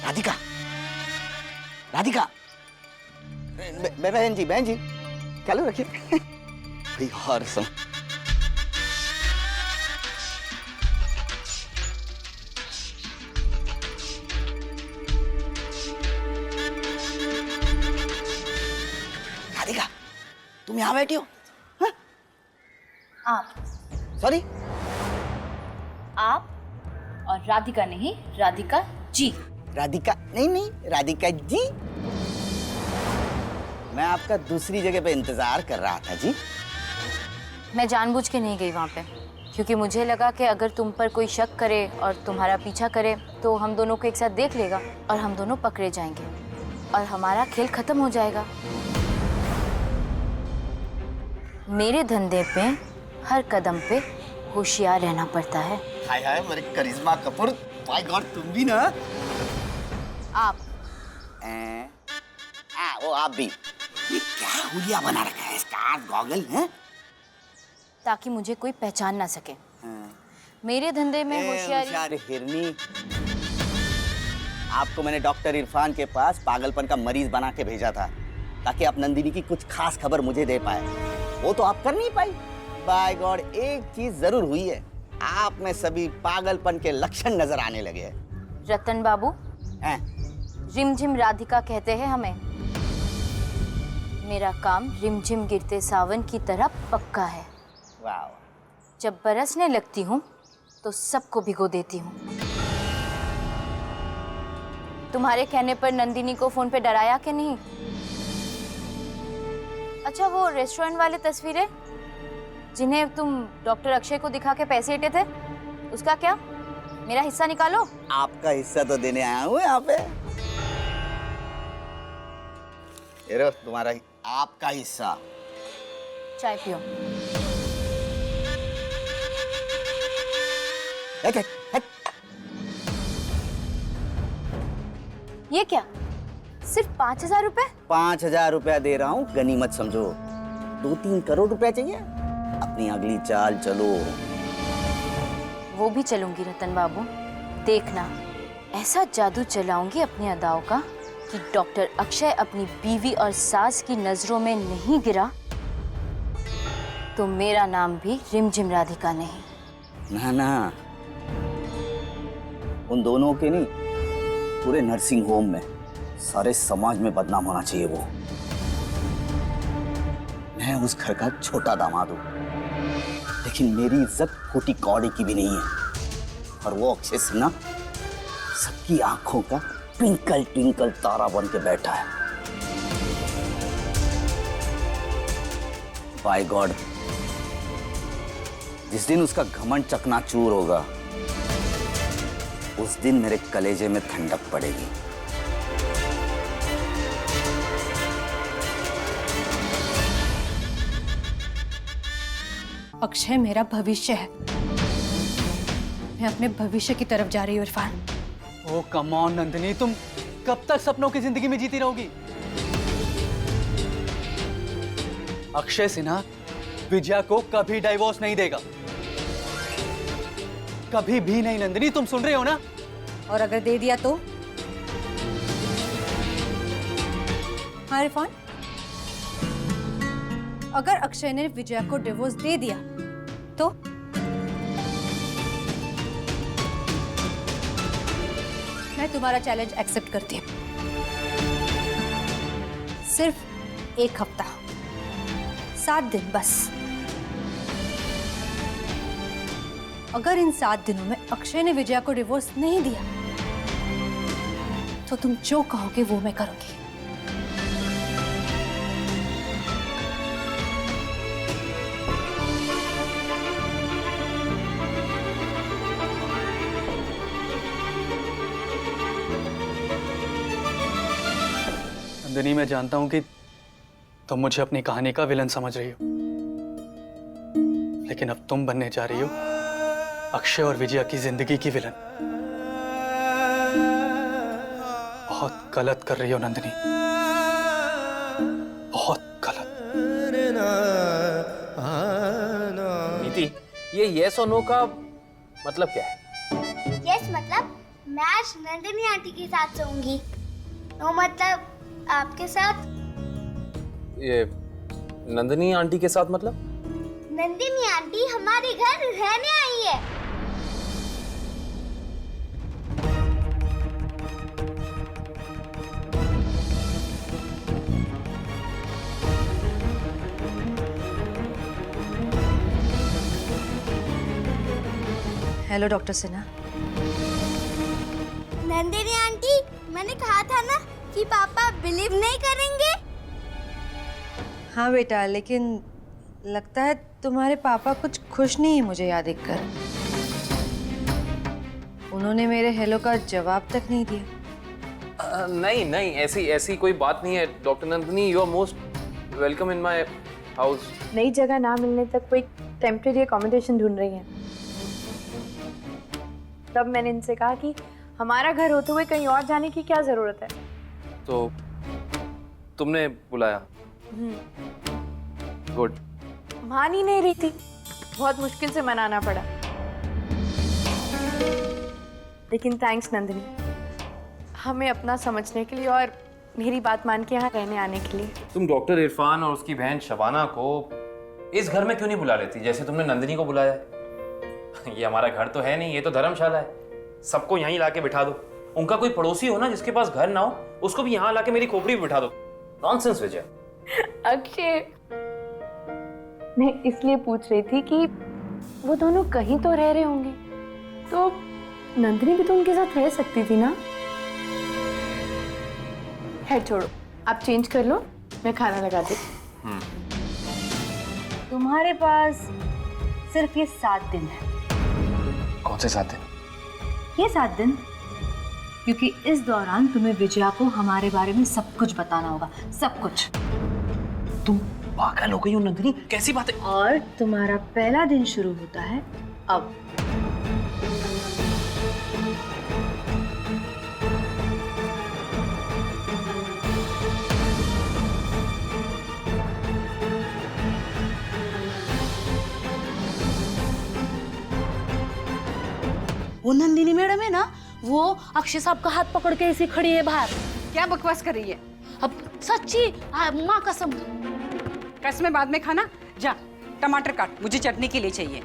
राधिका, राधिका। बहन जी चालू रखिए। भाई और सुन, राधिका तुम यहाँ बैठी हो? हाँ? आप? सॉरी, आप और राधिका नहीं, राधिका जी। राधिका नहीं, राधिका जी। मैं आपका दूसरी जगह पे इंतजार कर रहा था जी। मैं जानबूझ के नहीं गई वहाँ पे, क्योंकि मुझे लगा कि अगर तुम पर कोई शक करे और तुम्हारा पीछा करे तो हम दोनों को एक साथ देख लेगा और हम दोनों पकड़े जाएंगे और हमारा खेल खत्म हो जाएगा। मेरे धंधे पे हर कदम पे होशियार रहना पड़ता है। हाय हाय मेरे करिश्मा कपूर, माय गॉड तुम भी ना। आप वो आप भी। ये क्या हुलिया बना रखा है, स्कार्फ गॉगल है? ताकि मुझे कोई पहचान ना सके। मेरे धंधे में होशियारी। हिरनी, आपको मैंने डॉक्टर इरफान के पास पागलपन का मरीज बना के भेजा था ताकि आप नंदिनी की कुछ खास खबर मुझे दे पाए। वो तो आप कर नहीं पाई। बाय गॉड एक चीज जरूर हुई है, आप में सभी पागलपन के लक्षण नजर आने लगे हैं। रतन बाबू, रिमझिम राधिका कहते हैं हमें। मेरा काम रिमझिम गिरते सावन की तरह पक्का है। वाह। जब बरसने लगती हूँ तो सबको भिगो देती हूँ। तुम्हारे कहने पर नंदिनी को फोन पे डराया कि नहीं? अच्छा, वो रेस्टोरेंट वाले तस्वीरें जिन्हें तुम डॉक्टर अक्षय को दिखा के पैसे इटे थे, उसका क्या? मेरा हिस्सा निकालो। आपका हिस्सा तो देने आया हूँ यहाँ पे। ये लो तुम्हारा आपका हिस्सा। चाय पियो। ये क्या, सिर्फ 5,000 रुपए? 5,000 रुपया दे रहा हूँ, गनीमत समझो। 2-3 करोड़ रुपया चाहिए? अपनी अगली चाल चलो। वो भी चलूंगी रतन बाबू, देखना ऐसा जादू चलाऊंगी अपनी अदाओं का कि डॉक्टर अक्षय अपनी बीवी और सास की नजरों में नहीं गिरा तो मेरा नाम भी रिमझिम राधिका नहीं। ना, उन दोनों के नहीं, पूरे नर्सिंग होम में सारे समाज में बदनाम होना चाहिए वो। मैं उस घर का छोटा दामाद हूँ, लेकिन मेरी इज्जत खोटी कौड़ी की भी नहीं है। और वो अक्षय सिन्हा सबकी आंखों का ट्विंकल ट्विंकल तारा बन के बैठा है। बाय गॉड, जिस दिन उसका घमंड चकनाचूर होगा उस दिन मेरे कलेजे में ठंडक पड़ेगी। अक्षय मेरा भविष्य है। मैं अपने भविष्य की तरफ जा रही हूँ इरफान। ओह कम ऑन नंदिनी, तुम कब तक सपनों की जिंदगी में जीती रहोगी? अक्षय सिन्हा विजया को कभी डाइवोर्स नहीं देगा, कभी भी नहीं। नंदिनी तुम सुन रहे हो ना? और अगर दे दिया तो? हाँ इरफान, अगर अक्षय ने विजया को डिवोर्स दे दिया तो? मैं तुम्हारा चैलेंज एक्सेप्ट करती हूँ। सिर्फ 1 हफ्ता, 7 दिन बस। अगर इन 7 दिनों में अक्षय ने विजया को डिवोर्स नहीं दिया तो तुम जो कहोगे वो मैं करूंगी। नंदिनी मैं जानता हूं कि तुम मुझे अपनी कहानी का विलन समझ रही हो, लेकिन अब तुम बनने जा रही हो अक्षय और विजया की जिंदगी की विलन। बहुत गलत कर रही हो नंदिनी, बहुत गलत। नीति, ये यस और नो का मतलब क्या है? यस मतलब मैं आज नंदिनी आंटी के साथ सोऊंगी। तो मतलब आपके साथ? ये नंदिनी आंटी के साथ मतलब? नंदिनी आंटी हमारे घर रहने आई है। Hello doctor Sinha. Nandini aunty, मैंने कहा था ना कि पापा बिलीव नहीं करेंगे। हाँ बेटा, लेकिन लगता है तुम्हारे पापा कुछ खुश नहीं है मुझे याद देखकर। उन्होंने मेरे हेलो का जवाब तक नहीं दिया। नहीं नहीं, ऐसी कोई बात नहीं है doctor Nandini. You are most welcome in my house. नई जगह ना मिलने तक कोई टेम्परेरी अकोमोडेशन ढूंढ रही है। तब मैंने इनसे कहा कि हमारा घर होते हुए कहीं और जाने की क्या जरूरत है। तो तुमने बुलाया? गुड। मान ही नहीं रही थी, बहुत मुश्किल से मनाना पड़ा। लेकिन थैंक्स नंदिनी, हमें अपना समझने के लिए और मेरी बात मान के यहाँ रहने आने के लिए। तुम डॉक्टर इरफान और उसकी बहन शबाना को इस घर में क्यों नहीं बुला लेती जैसे तुमने नंदिनी को बुलाया है? ये हमारा घर तो है नहीं, ये तो धर्मशाला है। सबको यहीं लाके बिठा दो। उनका कोई पड़ोसी हो ना जिसके पास घर ना हो, उसको भी यहाँ लाके मेरी खोपड़ी भी बिठा दो। नॉनसेंस विजय। अक्षय, मैं इसलिए पूछ रही थी कि वो दोनों कहीं तो रह रहे होंगे, तो नंदिनी भी तो उनके साथ रह सकती थी ना। है छोड़ो, आप चेंज कर लो, मैं खाना लगा देती। तुम्हारे पास सिर्फ ये 7 दिन है। कौन से 7 दिन? ये 7 दिन, क्योंकि इस दौरान तुम्हें विजया को हमारे बारे में सब कुछ बताना होगा, सब कुछ। तुम पागल हो गई हो नंदिनी, कैसी बात है? और तुम्हारा पहला दिन शुरू होता है अब। वो नंदिनी मैडम है ना, वो अक्षय साहब का हाथ पकड़ के ऐसे खड़ी है बाहर। क्या बकवास कर रही है? अब सच्ची, माँ कसम। कसमें बाद में खाना। जा टमाटर काट, मुझे चटनी के लिए चाहिए।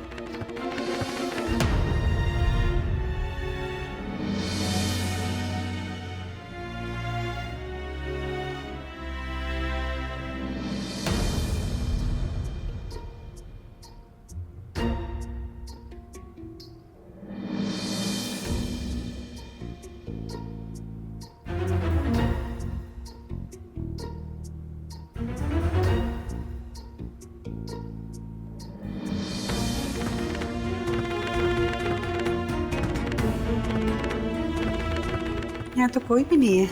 यहाँ तो कोई भी नहीं है।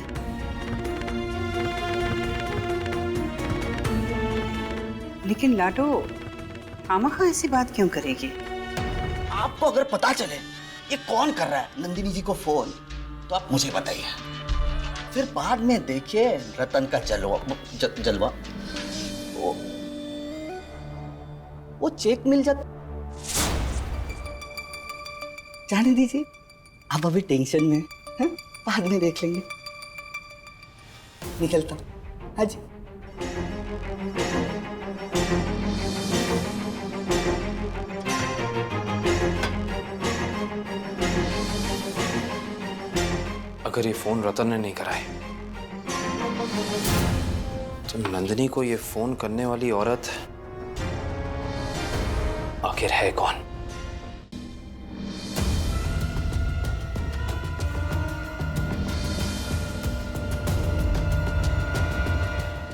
लेकिन लाडो खामखा ऐसी बात क्यों करेगी? आपको अगर पता चले ये कौन कर रहा है नंदिनी जी को फोन, तो आप मुझे बताइए। फिर बाद में देखिए रतन का जलवा वो चेक मिल जाता। जाने दीजिए, आप अभी टेंशन में हैं, बाद में देख लेंगे। निकलता हूँ। हाँ जी। अगर ये फोन रतन ने नहीं कराए तो नंदिनी को ये फोन करने वाली औरत आखिर है कौन?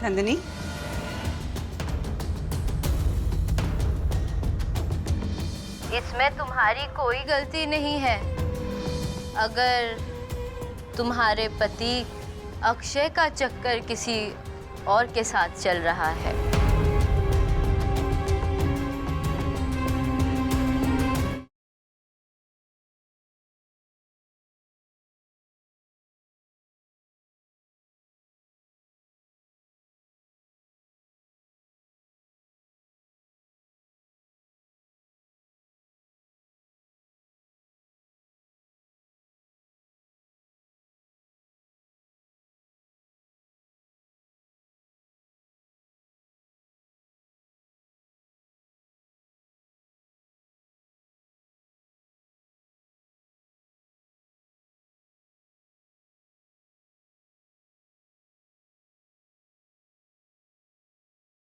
नंदिनी, इसमें तुम्हारी कोई गलती नहीं है। अगर तुम्हारे पति अक्षय का चक्कर किसी और के साथ चल रहा है